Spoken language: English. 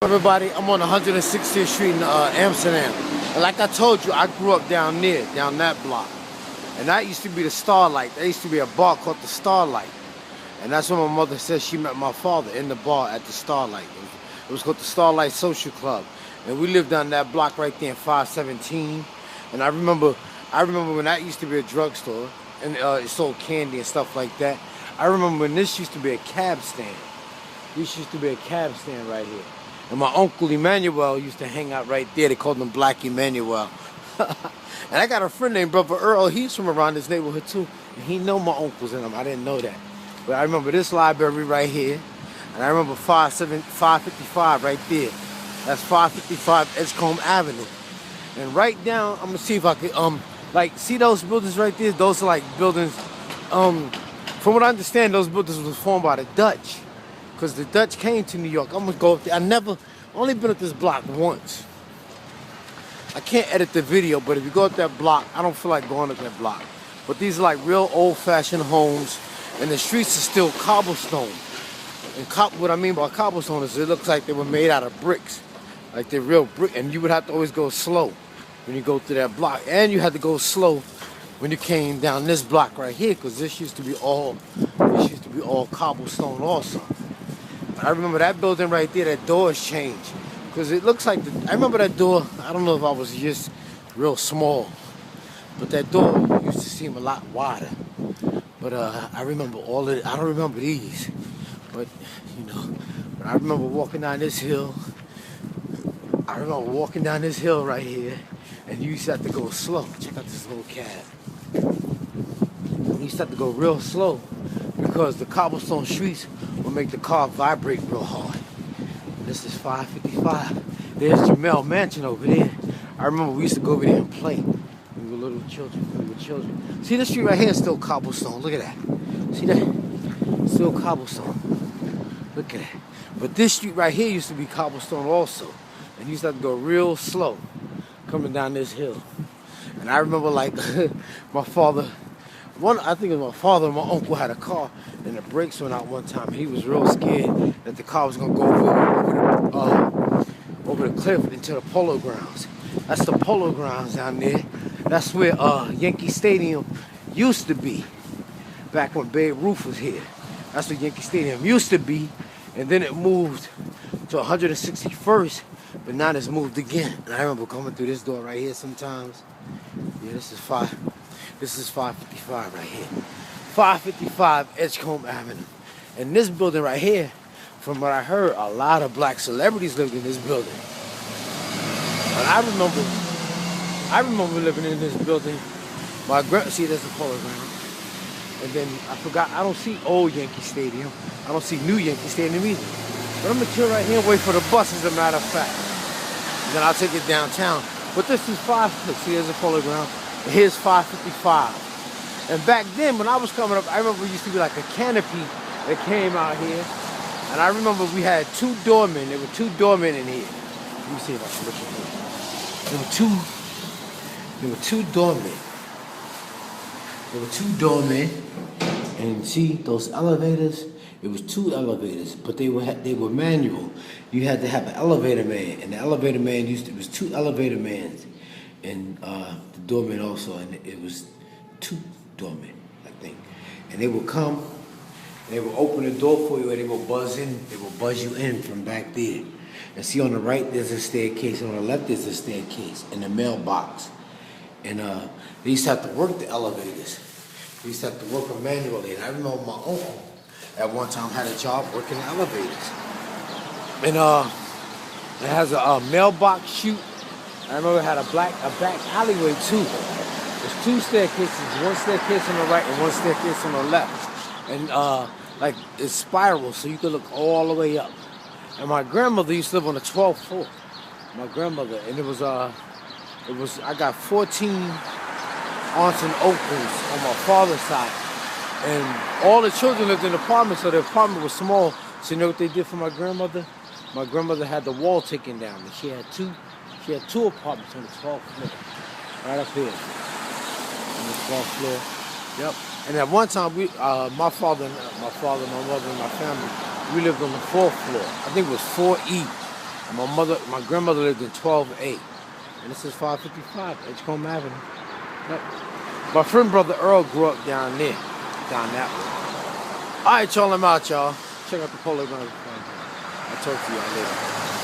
Everybody, I'm on 160th Street in Amsterdam. And like I told you, I grew up down that block. And that used to be the Starlight. There used to be a bar called the Starlight. And that's when my mother said she met my father in the bar at the Starlight. It was called the Starlight Social Club. And we lived on that block right there in 517. And I remember when that used to be a drugstore. And it sold candy and stuff like that. I remember when this used to be a cab stand. This used to be a cab stand right here. And my uncle Emmanuel used to hang out right there. They called him Black Emmanuel. And I got a friend named Brother Earl. He's from around this neighborhood too. And he know my uncles and them. I didn't know that. But I remember this library right here. And I remember 555 right there. That's 555 Edgecombe Avenue. And right down, I'm going to see if I can, see those buildings right there? Those are like buildings, from what I understand, those buildings were formed by the Dutch. Because the Dutch came to New York. I'm going to go up there. Only been at this block once. I can't edit the video, but if you go up that block, I don't feel like going up that block. But these are like real old-fashioned homes, and the streets are still cobblestone. And what I mean by cobblestone is it looks like they were made out of bricks. Like they're real brick, and you would have to always go slow when you go through that block. And you had to go slow when you came down this block right here, because this used to be all cobblestone also. I remember that building right there, that door has changed. Because it looks like, I remember that door, I don't know if I was just real small, but that door used to seem a lot wider. But I remember all of it. I don't remember these, but but I remember walking down this hill. I remember walking down this hill right here, and you used to have to go slow. Check out this little cab. You used to have to go real slow because the cobblestone streets will make the car vibrate real hard. This is 555. There's Jamel Mansion over there. I remember we used to go over there and play when we were little children. See this street right here is still cobblestone. Look at that. See that? Still cobblestone. Look at that. But this street right here used to be cobblestone also. And you used to have to go real slow coming down this hill. And I remember like my father, I think it was my father and my uncle had a car, and the brakes went out one time. He was real scared that the car was gonna go over the cliff into the Polo Grounds. That's the Polo Grounds down there. That's where Yankee Stadium used to be back when Babe Ruth was here. That's where Yankee Stadium used to be, and then it moved to 161st, but now it's moved again. And I remember coming through this door right here sometimes. Yeah, this is 555 right here. 555 Edgecombe Avenue. And this building right here, from what I heard, a lot of black celebrities lived in this building. And I remember living in this building. See, there's the Polo Ground. And then I forgot, I don't see old Yankee Stadium. I don't see new Yankee Stadium either. But I'm gonna chill right here and wait for the bus, as a matter of fact. And then I'll take it downtown. But this is see, there's a Polo Ground. And here's 555. And back then, when I was coming up, I remember it used to be like a canopy that came out here. And I remember we had two doormen. There were two doormen in here. Let me see if I can look at this. There were two doormen. There were two doormen. And see, those elevators, it was two elevators, but they were manual. You had to have an elevator man. And the elevator man it was two elevator mans. And the doorman also, and it was two doormen, I think. And they would come, and they would open the door for you, and they would buzz you in from back there. And see, on the right there's a staircase, and on the left there's a staircase, and a mailbox. And they used to have to work the elevators. They used to have to work them manually. And I remember my uncle at one time had a job working the elevators. And it has a mailbox chute. I remember it had a back alleyway too. There's two staircases, one staircase on the right and one staircase on the left. And like it's spiral, so you could look all the way up. And my grandmother used to live on the 12th floor. My grandmother, and I got 14 aunts and uncles on my father's side. And all the children lived in apartments, so the apartment was small. So you know what they did for my grandmother? My grandmother had the wall taken down, and she had two apartments on the 12th floor, right up here, on the 12th floor. Yep. And at one time, my father, my mother, and my family, we lived on the 4th floor. I think it was 4E. My grandmother lived in 12A. And this is 555, Edgecombe Avenue. Yep. My friend brother Earl grew up down there, down that way. All right, y'all, I'm out, y'all. Check out the polo. I'll talk to y'all later.